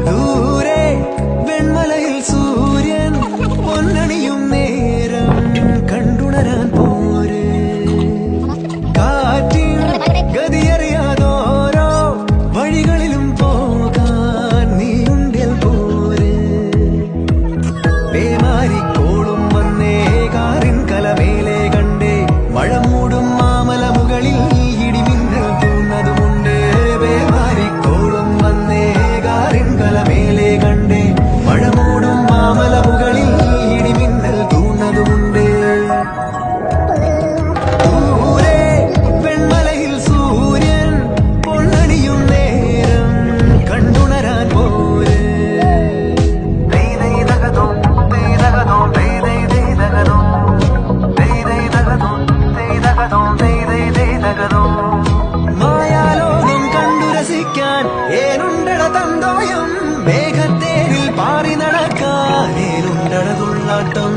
ദൂരെ വെൺമലയിൽ സൂര്യൻ പൊന്നണിയും നേരം കണ്ടുണരാൻ പോര് കാറ്റിൻ ഗതിയറിയാതോരോ വഴികളിലും പോകാൻ നീയുണ്ടിൽ പോര് പേമാരിക്കോളും വന്നേ കാറിൻ കലമേലെ കണ്ടേ മഴ മൂടും മാമല മുകളിൽ ഇടിമിന്നൽ തൂന്നതുമുണ്ട് പേമാരിക്കോളും വന്നേ കാറിൻ കലമേലെ കണ്ടേ മഴ മൂടും മാമല മുകളിൽ ഇടിമിന്നൽ തൂന്നതുമുണ്ട് ദൂരെ വെൺമലയിൽ സൂര്യൻ പൊന്നണിയും നേരം കണ്ടുണരാൻ പോര് മായാലോകം കണ്ടു രസിക്കാൻ ഏനുണ്ടട തന്തോയം മേഘത്തേരിൽ പാറി നടക്കാൻ ഏനുണ്ടട തുള്ളാട്ടം